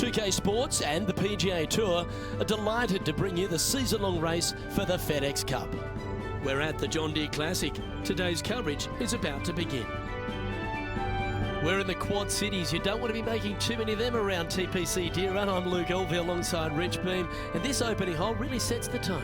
2K Sports and the PGA Tour are delighted to bring you the season-long race for the FedEx Cup. We're at the John Deere Classic. Today's coverage is about to begin. We're in the Quad Cities. You don't want to be making too many of them around TPC Deere Run. I'm Luke Elvey alongside Rich Beam, and this opening hole really sets the tone.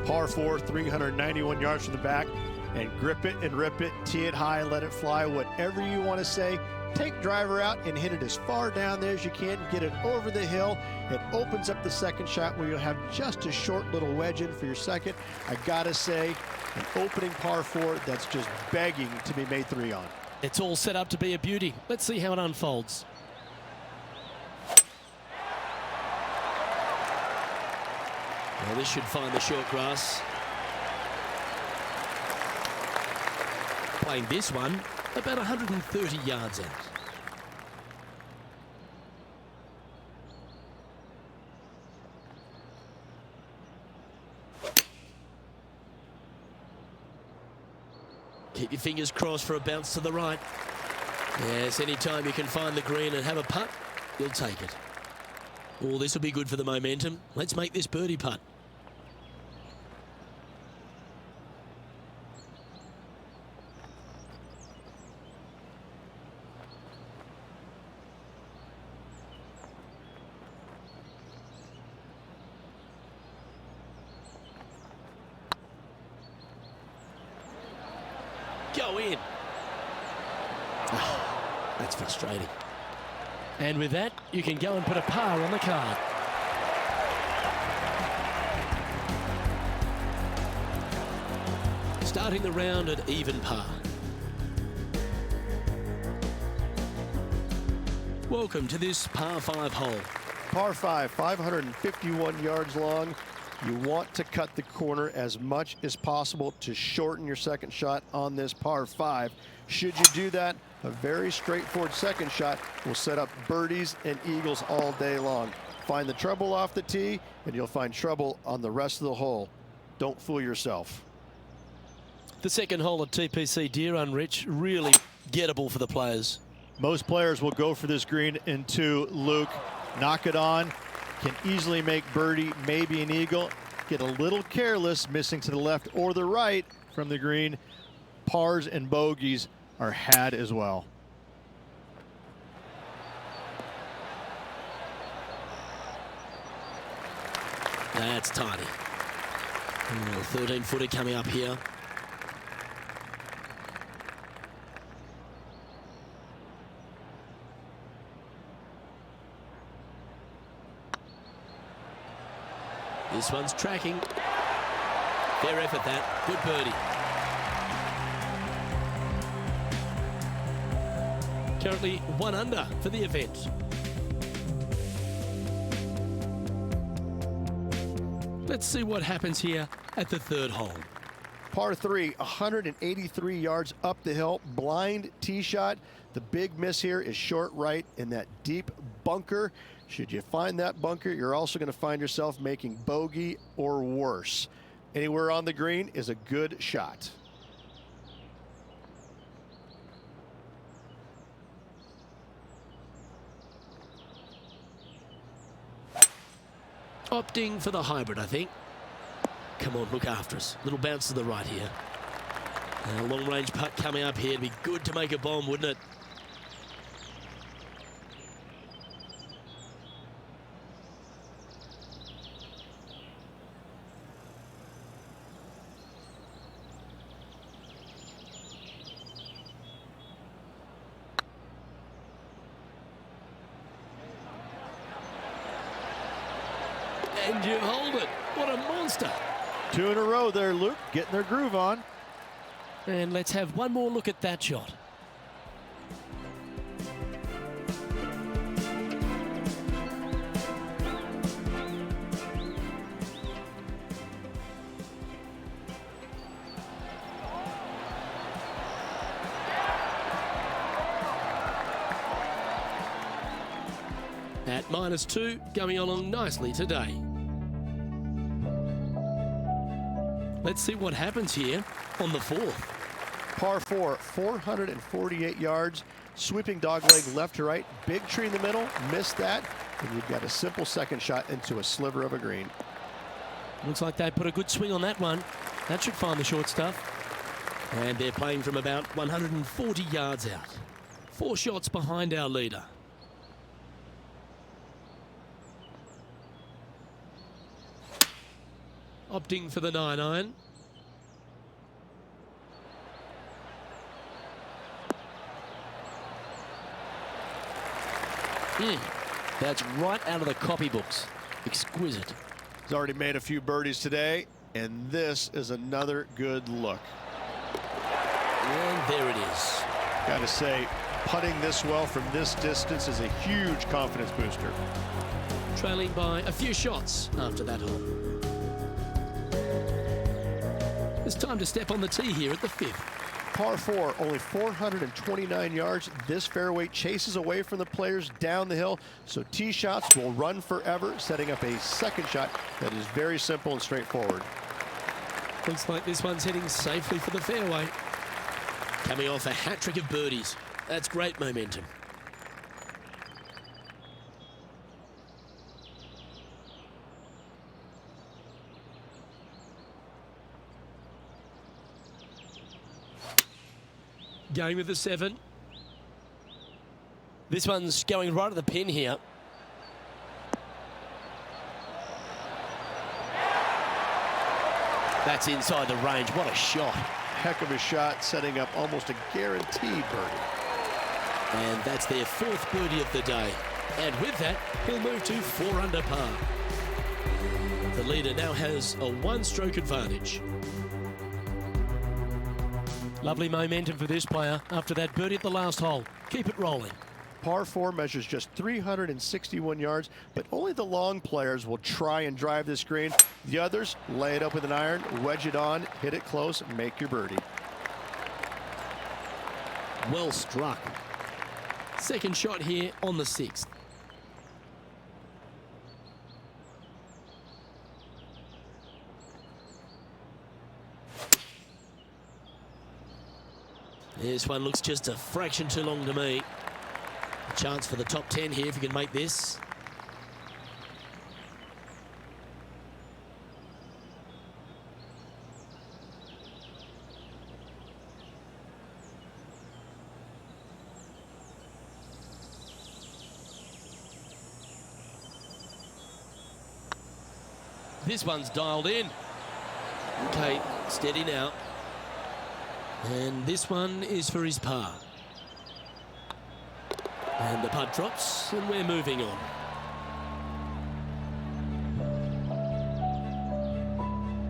Par 4, 391 yards from the back, and grip it and rip it, tee it high, let it fly, whatever you want to say. Take driver out and hit it as far down there as you can, get it over the hill. It opens up the second shot where you'll have just a short little wedge in for your second. I gotta say, an opening par 4 that's just begging to be made 3 on. It's all set up to be a beauty. Let's see how it unfolds. Well, this should find the short grass. Playing this one about 130 yards out. Keep your fingers crossed for a bounce to the right. Yes, anytime you can find the green and have a putt, you'll take it. Oh, this will be good for the momentum. Let's make this birdie putt. Go in. Oh, that's frustrating. And with that, you can go and put a par on the card. Starting the round at even par. Welcome to this par 5 hole. Par 5, 551 yards long. You want to cut the corner as much as possible to shorten your second shot on this par 5. Should you do that, a very straightforward second shot will set up birdies and eagles all day long. Find the trouble off the tee, and you'll find trouble on the rest of the hole. Don't fool yourself. The second hole at TPC Deere Run, Rich, really gettable for the players. Most players will go for this green into Luke, knock it on, can easily make birdie, maybe an eagle, get a little careless, missing to the left or the right from the green. Pars and bogeys are had as well. That's tiny. 13-footer coming up here. This one's tracking. Fair effort that. Good birdie. Currently 1 under for the event. Let's see what happens here at the third hole. Par 3, 183 yards up the hill, blind tee shot. The big miss here is short right in that deep bunker. Should you find that bunker, you're also going to find yourself making bogey or worse. Anywhere on the green is a good shot. Opting for the hybrid, I think. Come on, look after us. Little bounce to the right here. A long-range putt coming up here. It'd be good to make a bomb, wouldn't it? And you hold it. What a monster. 2 in a row there, Luke, getting their groove on. And let's have one more look at that shot. At -2, going along nicely today. Let's see what happens here on the fourth. Par 4, 448 yards, sweeping dogleg left to right, big tree in the middle, missed that, and you've got a simple second shot into a sliver of a green. Looks like they put a good swing on that one. That should find the short stuff. And they're playing from about 140 yards out. 4 shots behind our leader. Opting for the 9-iron. That's right out of the copybooks. Exquisite. He's already made a few birdies today, and this is another good look. And there it is. Got to say, putting this well from this distance is a huge confidence booster. Trailing by a few shots after that hole. It's time to step on the tee here at the 5th. Par 4, only 429 yards. This fairway chases away from the players down the hill, so tee shots will run forever, setting up a second shot that is very simple and straightforward. Looks like this one's heading safely for the fairway. Coming off a hat-trick of birdies. That's great momentum. Going with the 7. This one's going right at the pin here. That's inside the range. What a shot. Heck of a shot, setting up almost a guaranteed birdie. And that's their 4th birdie of the day. And with that, he'll move to 4 under par. The leader now has a 1-stroke advantage. Lovely momentum for this player after that birdie at the last hole. Keep it rolling. Par 4 measures just 361 yards, but only the long players will try and drive this green. The others lay it up with an iron, wedge it on, hit it close, make your birdie. Well struck. Second shot here on the 6th. This one looks just a fraction too long to me. A chance for the top 10 here if you can make this. This one's dialed in. Okay, steady now. And this one is for his par. And the putt drops, and we're moving on.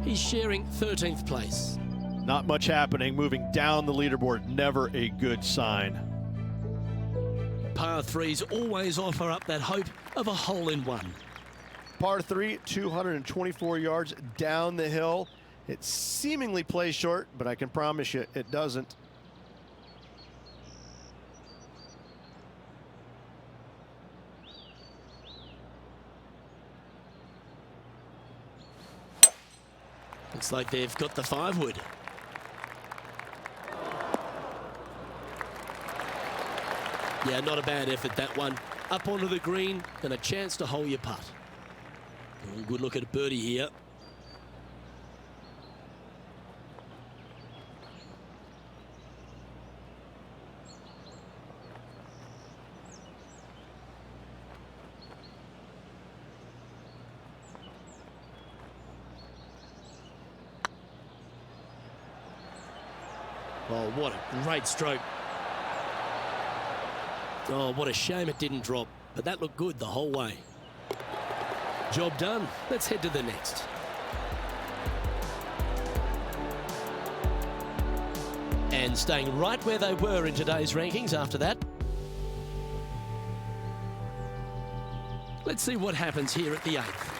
He's sharing 13th place. Not much happening, moving down the leaderboard, never a good sign. Par 3s always offer up that hope of a hole-in-one. Par 3, 224 yards down the hill. It seemingly plays short, but I can promise you it doesn't. Looks like they've got the 5-wood. Yeah, not a bad effort, that one. Up onto the green and a chance to hole your putt. Good look at a birdie here. Oh, what a great stroke. Oh, what a shame it didn't drop, but that looked good the whole way. Job done. Let's head to the next. And staying right where they were in today's rankings after that. Let's see what happens here at the 8th.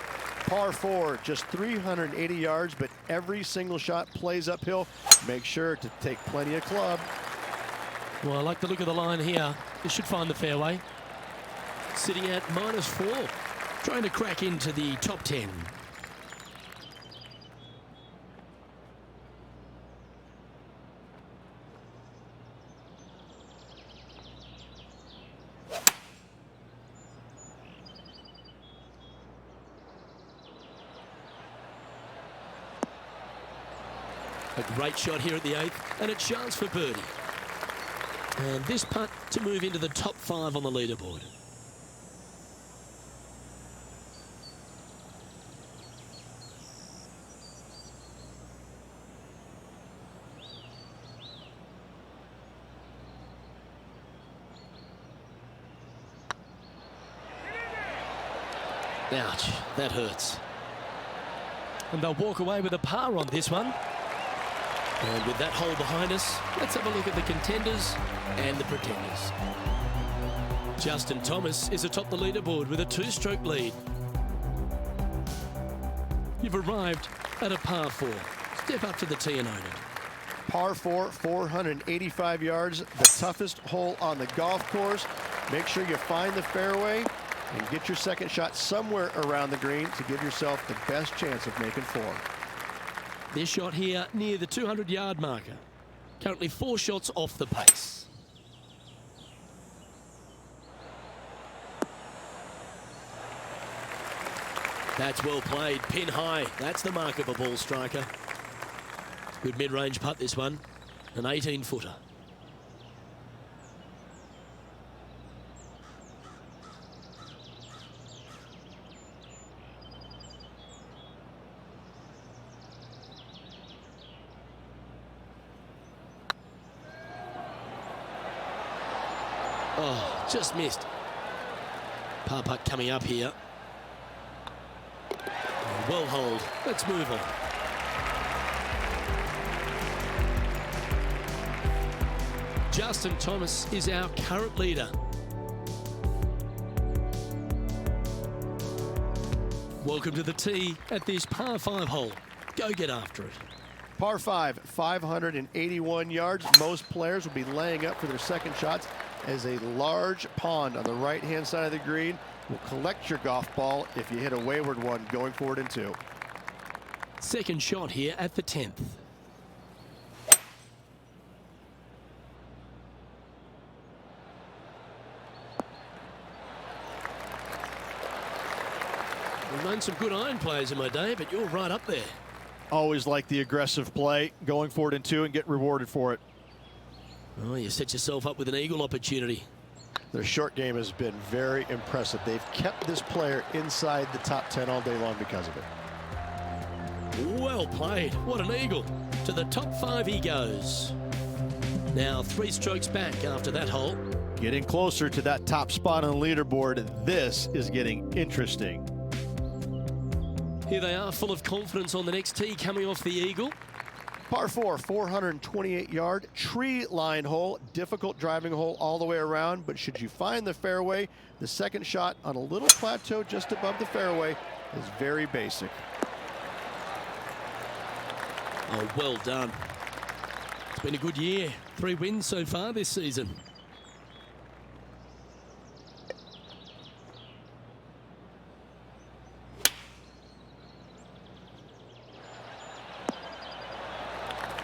Par 4, just 380 yards, but every single shot plays uphill. Make sure to take plenty of club. Well, I like the look of the line here. This should find the fairway. Sitting at -4, trying to crack into the top 10. A great shot here at the 8th, and a chance for birdie. And this putt to move into the top 5 on the leaderboard. Ouch, that hurts. And they'll walk away with a par on this one. And with that hole behind us, let's have a look at the contenders and the pretenders. Justin Thomas is atop the leaderboard with a 2-stroke lead. You've arrived at a par 4. Step up to the tee and own it. Par 4, 485 yards, the toughest hole on the golf course. Make sure you find the fairway and get your second shot somewhere around the green to give yourself the best chance of making 4. This shot here near the 200-yard marker. Currently 4 shots off the pace. That's well played, pin high. That's the mark of a ball striker. Good mid-range putt this one, an 18-footer. Oh, just missed. Par putt coming up here. Well hold. Let's move on. Justin Thomas is our current leader. Welcome to the tee at this par 5 hole. Go get after it. Par 5, 581 yards. Most players will be laying up for their second shots as a large pond on the right-hand side of the green will collect your golf ball if you hit a wayward one going forward in 2. Second shot here at the 10th. I've known some good iron players in my day, but you're right up there. Always like the aggressive play, going forward in 2 and get rewarded for it. Oh, you set yourself up with an eagle opportunity. Their short game has been very impressive. They've kept this player inside the top 10 all day long because of it. Well played. What an eagle. To the top 5 he goes. Now 3 strokes back after that hole. Getting closer to that top spot on the leaderboard. This is getting interesting. Here they are, full of confidence on the next tee, coming off the eagle. Par 4, 428-yard tree-lined hole. Difficult driving hole all the way around, but should you find the fairway, the second shot on a little plateau just above the fairway is very basic. Oh, well done. It's been a good year. 3 wins so far this season.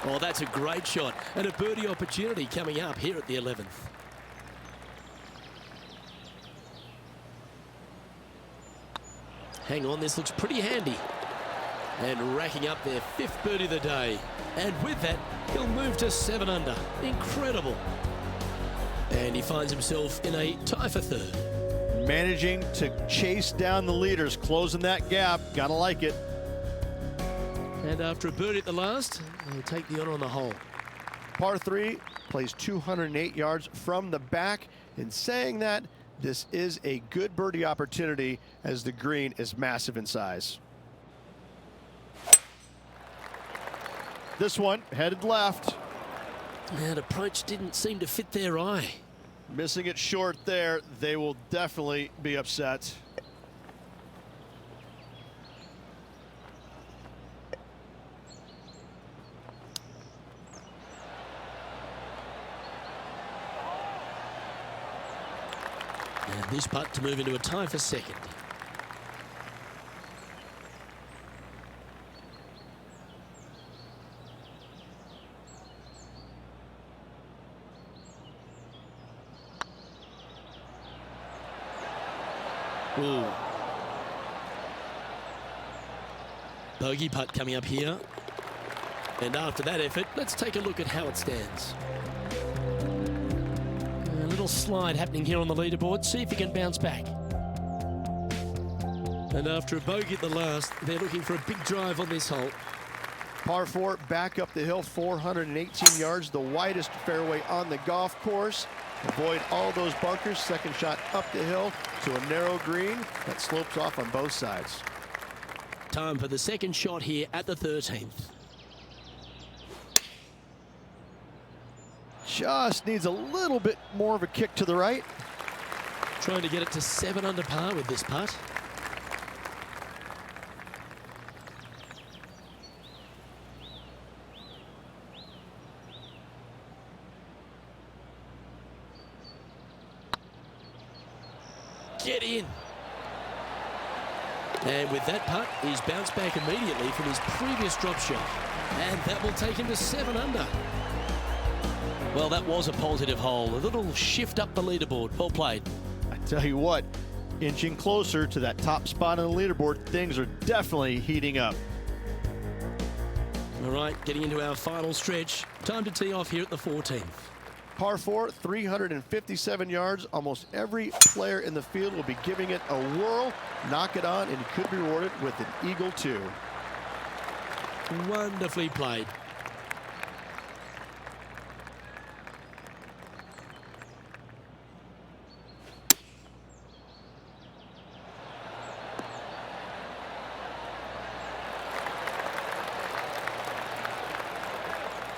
Oh, that's a great shot and a birdie opportunity coming up here at the 11th. Hang on, this looks pretty handy. And racking up their 5th birdie of the day. And with that, he'll move to 7 under. Incredible. And he finds himself in a tie for 3rd. Managing to chase down the leaders, closing that gap. Gotta like it. And after a birdie at the last, he'll take the honor on the hole. Par 3 plays 208 yards from the back. In saying that, this is a good birdie opportunity as the green is massive in size. This one headed left. That approach didn't seem to fit their eye. Missing it short there, they will definitely be upset. And this putt to move into a tie for 2nd. Ooh. Bogey putt coming up here. And after that effort, let's take a look at how it stands. A little slide happening here on the leaderboard. See if he can bounce back. And after a bogey at the last, they're looking for a big drive on this hole. Par 4, back up the hill, 418 yards, the widest fairway on the golf course. Avoid all those bunkers. Second shot up the hill to a narrow green that slopes off on both sides. Time for the second shot here at the 13th. Just needs a little bit more of a kick to the right. Trying to get it to 7 under par with this putt. Get in. And with that putt, he's bounced back immediately from his previous drop shot. And that will take him to 7 under. Well, that was a positive hole. A little shift up the leaderboard. Well played. I tell you what, inching closer to that top spot on the leaderboard, things are definitely heating up. All right, getting into our final stretch. Time to tee off here at the 14th. Par 4, 357 yards. Almost every player in the field will be giving it a whirl. Knock it on, and you could be rewarded with an eagle too. Wonderfully played.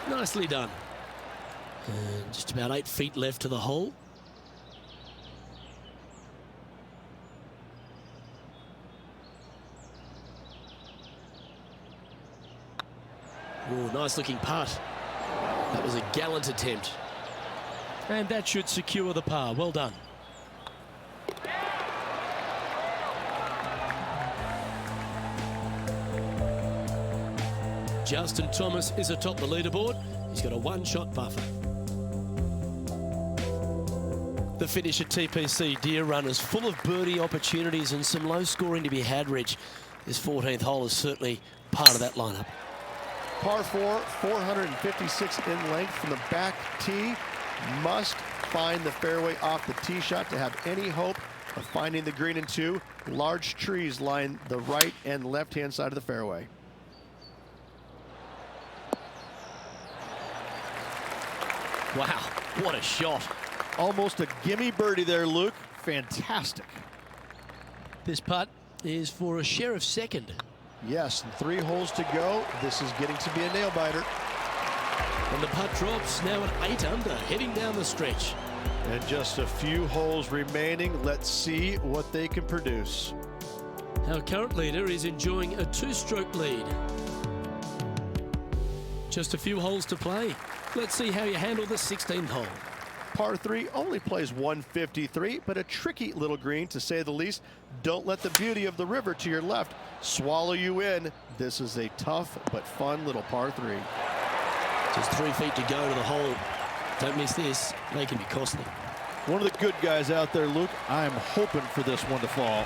Nicely done. And just about 8 feet left to the hole. Oh, nice looking putt. That was a gallant attempt. And that should secure the par. Well done. Justin Thomas is atop the leaderboard. He's got a 1-shot buffer. The finish at TPC Deere Run is full of birdie opportunities and some low scoring to be had, Rich. This 14th hole is certainly part of that lineup. Par 4, 456 in length from the back tee. Must find the fairway off the tee shot to have any hope of finding the green in 2. Large trees line the right and left-hand side of the fairway. Wow, what a shot. Almost a gimme birdie there, Luke. Fantastic. This putt is for a share of second. Yes, and 3 holes to go. This is getting to be a nail-biter. And the putt drops now at 8 under, heading down the stretch. And just a few holes remaining. Let's see what they can produce. Our current leader is enjoying a 2-stroke lead. Just a few holes to play. Let's see how you handle the 16th hole. Par 3 only plays 153, but a tricky little green to say the least. Don't let the beauty of the river to your left swallow you in. This is a tough but fun little par 3. Just 3 feet to go to the hole. Don't miss this. They can be costly. One of the good guys out there, Luke. I'm hoping for this one to fall.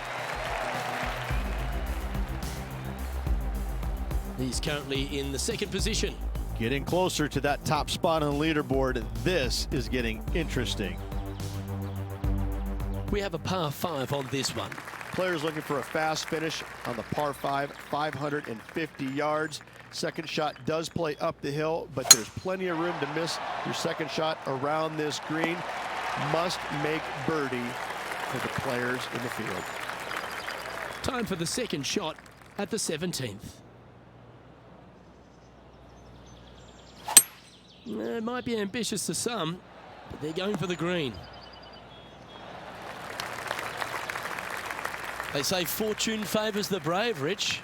He's currently in the 2nd position. Getting closer to that top spot on the leaderboard. This is getting interesting. We have a par 5 on this one. Players looking for a fast finish on the par 5, 550 yards. Second shot does play up the hill, but there's plenty of room to miss your second shot around this green. Must make birdie for the players in the field. Time for the second shot at the 17th. It might be ambitious to some, but they're going for the green. They say fortune favours the brave, Rich.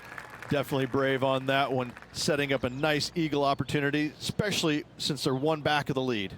Definitely brave on that one, setting up a nice eagle opportunity, especially since they're 1 back of the lead.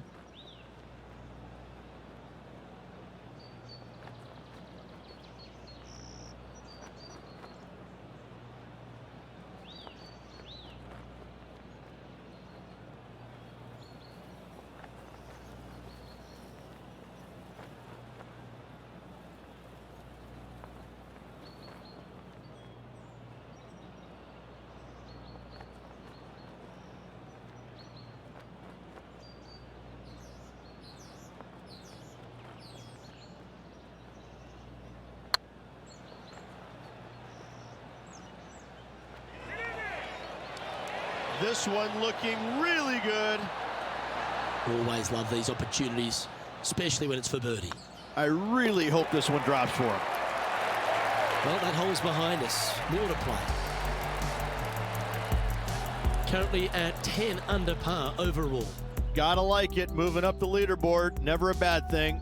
This one looking really good. Always love these opportunities, especially when it's for birdie. I really hope this one drops for him. Well, that hole's behind us. More to play. Currently at 10 under par overall. Gotta like it, moving up the leaderboard, never a bad thing.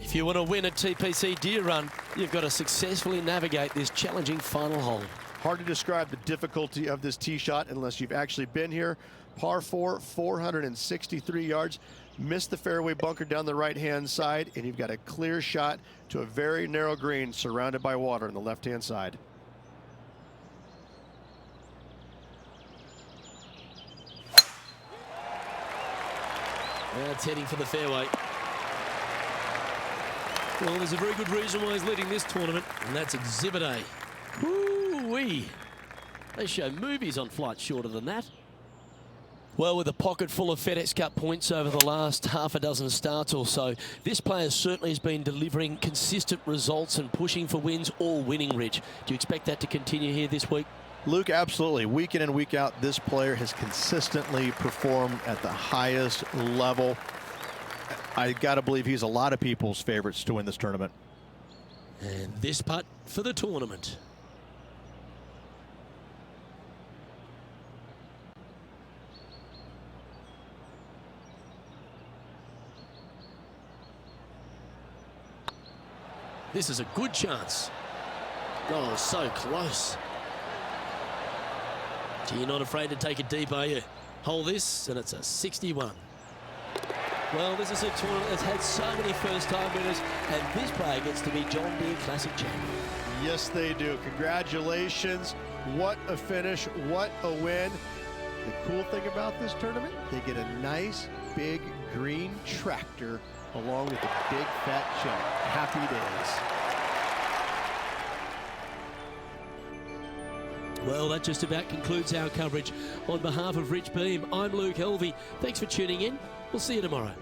If you want to win a TPC Deere Run, you've got to successfully navigate this challenging final hole. Hard to describe the difficulty of this tee shot unless you've actually been here. Par 4, 463 yards. Missed the fairway bunker down the right-hand side, and you've got a clear shot to a very narrow green surrounded by water on the left-hand side. That's heading for the fairway. Well, there's a very good reason why he's leading this tournament, and that's Exhibit A. Woo-wee. They show movies on flights shorter than that. Well, with a pocket full of FedEx Cup points over the last half a dozen starts or so, this player certainly has been delivering consistent results and pushing for wins all winning, Rich. Do you expect that to continue here this week? Luke, absolutely. Week in and week out, this player has consistently performed at the highest level. I got to believe he's a lot of people's favorites to win this tournament. And this putt for the tournament. This is a good chance. Oh, so close. Gee, you're not afraid to take it deep, are you? Hole this, and it's a 61. Well, this is a tournament that's had so many first-time winners, and this player gets to be John Deere Classic champion. Yes, they do. Congratulations. What a finish. What a win. The cool thing about this tournament, they get a nice, big, green tractor along with a big, fat check. Happy days. Well, that just about concludes our coverage. On behalf of Rich Beam, I'm Luke Helvey. Thanks for tuning in. We'll see you tomorrow.